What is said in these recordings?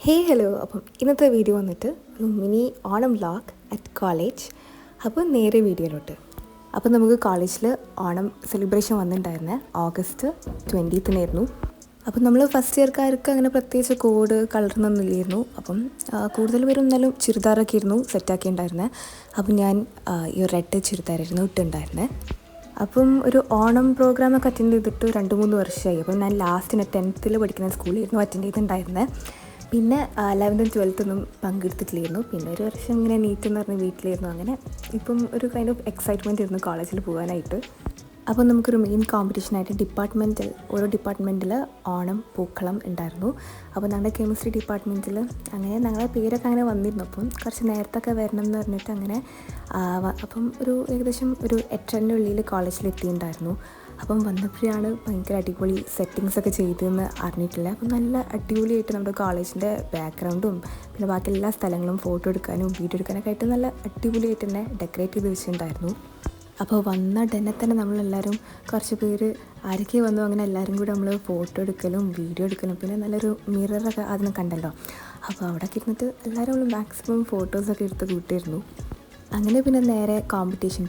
Hello. അപ്പം ഇന്നത്തെ video വന്നിട്ട് ഒരു mini Onam vlog at college. അപ്പോൾ നേരെ വീഡിയോയിലോട്ട്. അപ്പോൾ നമുക്ക് കോളേജിൽ ഓണം സെലിബ്രേഷൻ വന്നിട്ടുണ്ടായിരുന്നത് ഓഗസ്റ്റ് 20th. അപ്പം നമ്മൾ ഫസ്റ്റ് ഇയർക്കാർക്ക് അങ്ങനെ പ്രത്യേകിച്ച് കോഡ് കളർന്നൊന്നും ഇല്ലായിരുന്നു. അപ്പം കൂടുതൽ പേരും എന്നാലും ചുരിദാറൊക്കെ ആയിരുന്നു സെറ്റാക്കിയിട്ടുണ്ടായിരുന്നത്. അപ്പം ഞാൻ ഈ റെഡ് ചുരിദാറായിരുന്നു ഇട്ടുണ്ടായിരുന്നത്. അപ്പം ഒരു ഓണം പ്രോഗ്രാമൊക്കെ അറ്റൻഡ് ചെയ്തിട്ട് 2-3 വർഷമായി. അപ്പം ഞാൻ ലാസ്റ്റ് 10th പഠിക്കുന്ന സ്കൂളിലായിരുന്നു അറ്റൻഡ് ചെയ്തിട്ടുണ്ടായിരുന്നത്. പിന്നെ 11th 12th പങ്കെടുത്തിട്ടില്ലായിരുന്നു. പിന്നെ ഒരു വർഷം ഇങ്ങനെ നീറ്റ് എന്ന് പറഞ്ഞ് വീട്ടിലായിരുന്നു. അങ്ങനെ ഇപ്പം ഒരു കൈൻഡ് ഓഫ് എക്സൈറ്റ്മെൻറ്റ് ആയിരുന്നു കോളേജിൽ പോകാനായിട്ട്. അപ്പോൾ നമുക്കൊരു മെയിൻ കോമ്പറ്റീഷനായിട്ട് ഓരോ ഡിപ്പാർട്ട്മെൻറ്റിൽ ഓണം പൂക്കളം ഉണ്ടായിരുന്നു. അപ്പോൾ ഞങ്ങളുടെ കെമിസ്ട്രി ഡിപ്പാർട്ട്മെൻറ്റിൽ അങ്ങനെ ഞങ്ങളുടെ പേരൊക്കെ അങ്ങനെ വന്നിരുന്നു. അപ്പം കുറച്ച് നേരത്തൊക്കെ വരണം എന്ന് പറഞ്ഞിട്ട് അങ്ങനെ അപ്പം ഏകദേശം ഒരു 8:30 ഉള്ളിൽ കോളേജിലെത്തിയിട്ടുണ്ടായിരുന്നു. അപ്പം വന്നപ്പോഴാണ് ഭയങ്കര അടിപൊളി സെറ്റിങ്സൊക്കെ ചെയ്തതെന്ന് അറിഞ്ഞിട്ടില്ല. അപ്പം നല്ല അടിപൊളിയായിട്ട് നമ്മുടെ കോളേജിൻ്റെ ബാക്ക്ഗ്രൗണ്ടും പിന്നെ ബാക്കി എല്ലാ സ്ഥലങ്ങളും ഫോട്ടോ എടുക്കാനും വീഡിയോ എടുക്കാനൊക്കെ ആയിട്ട് നല്ല അടിപൊളിയായിട്ട് തന്നെ ഡെക്കറേറ്റ് ചെയ്ത് വെച്ചിട്ടുണ്ടായിരുന്നു. അപ്പോൾ വന്ന ഉടനെ തന്നെ നമ്മളെല്ലാവരും കുറച്ച് പേര് ആരൊക്കെ വന്നു അങ്ങനെ എല്ലാവരും കൂടി നമ്മൾ ഫോട്ടോ എടുക്കലും വീഡിയോ എടുക്കലും പിന്നെ നല്ലൊരു മിററൊക്കെ അതിന് കണ്ടല്ലോ. അപ്പോൾ അവിടെയൊക്കെ ഇരുന്നിട്ട് എല്ലാവരും നമ്മൾ മാക്സിമം ഫോട്ടോസൊക്കെ എടുത്ത് കൂട്ടിയിരുന്നു. അങ്ങനെ പിന്നെ നേരെ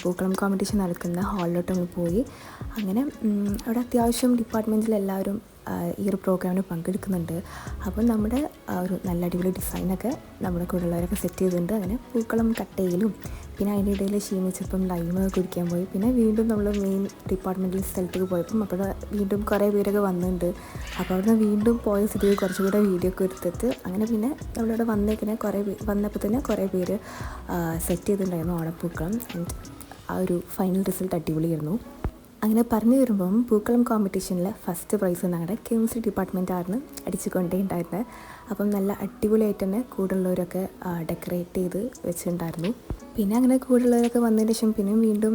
പൂക്കളം കോമ്പറ്റീഷൻ നടക്കുന്ന ഹാളിലോട്ട് നമ്മൾ പോയി. അങ്ങനെ അവിടെ അത്യാവശ്യം ഡിപ്പാർട്ട്മെൻറ്റിലെല്ലാവരും ഈ ഒരു പ്രോഗ്രാമിന് പങ്കെടുക്കുന്നുണ്ട്. അപ്പം നമ്മുടെ ഒരു നല്ല അടിപൊളി ഡിസൈനൊക്കെ നമ്മുടെ കൂടെയുള്ളവരൊക്കെ സെറ്റ് ചെയ്തിട്ടുണ്ട്. അങ്ങനെ പൂക്കളം കട്ട് ചെയ്യലും പിന്നെ അതിൻ്റെ ഇടയിൽ ക്ഷീണിച്ചപ്പം ലൈമൊക്കെ കുടിക്കാൻ പോയി. പിന്നെ വീണ്ടും നമ്മൾ മെയിൻ ഡിപ്പാർട്ട്മെൻറ്റൽ സ്ഥലത്തേക്ക് പോയപ്പം അവിടെ വീണ്ടും കുറേ പേരൊക്കെ വന്നിട്ടുണ്ട്. അപ്പോൾ അവിടെ വീണ്ടും പോയ സ്ഥിതിക്ക് കുറച്ചുകൂടെ വീഡിയോ ഒക്കെ എടുത്തിട്ട് അങ്ങനെ പിന്നെ നമ്മളിവിടെ വന്നപ്പോൾ തന്നെ കുറേ പേര് സെറ്റ് ചെയ്തിട്ടുണ്ടായിരുന്നു ഓണപ്പൂക്കളം. ആൻഡ് ആ ഒരു ഫൈനൽ റിസൾട്ട് അടിപൊളിയായിരുന്നു. അങ്ങനെ പറഞ്ഞു വരുമ്പം പൂക്കളം കോമ്പറ്റീഷനിൽ ഫസ്റ്റ് പ്രൈസ് ഞങ്ങളുടെ കെമിസ്ട്രി ഡിപ്പാർട്ട്മെൻറ്റായിരുന്നു അടിച്ചുകൊണ്ടേ ഉണ്ടായിരുന്നത്. അപ്പം നല്ല അടിപൊളിയായിട്ട് തന്നെ കൂടുള്ളവരൊക്കെ ഡെക്കറേറ്റ് ചെയ്ത് വെച്ചിട്ടുണ്ടായിരുന്നു. പിന്നെ അങ്ങനെ കൂടുള്ളവരൊക്കെ വന്നതിന് ശേഷം പിന്നെ വീണ്ടും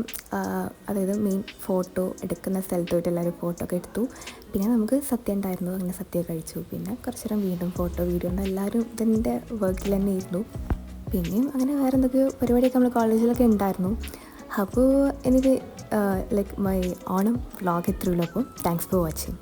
അതായത് മെയിൻ ഫോട്ടോ എടുക്കുന്ന സ്ഥലത്ത് പോയിട്ട് എല്ലാവരും ഫോട്ടോ ഒക്കെ എടുത്തു. പിന്നെ നമുക്ക് സദ്യ ഉണ്ടായിരുന്നു. അങ്ങനെ സദ്യ കഴിച്ചു. പിന്നെ കുറച്ച് നേരം വീണ്ടും ഫോട്ടോ വീഡിയോ ഉണ്ട്. എല്ലാവരും ഇതിൻ്റെ വർക്കിൽ തന്നെ ആയിരുന്നു. പിന്നെയും അങ്ങനെ വേറെ എന്തൊക്കെയോ പരിപാടിയൊക്കെ നമ്മൾ കോളേജിലൊക്കെ ഉണ്ടായിരുന്നു. അപ്പോൾ എനിക്ക് മൈ ഓണം വ്ളോഗ് എത്രയുള്ളൂ. അപ്പോൾ താങ്ക്സ് ഫോർ വാച്ചിങ്.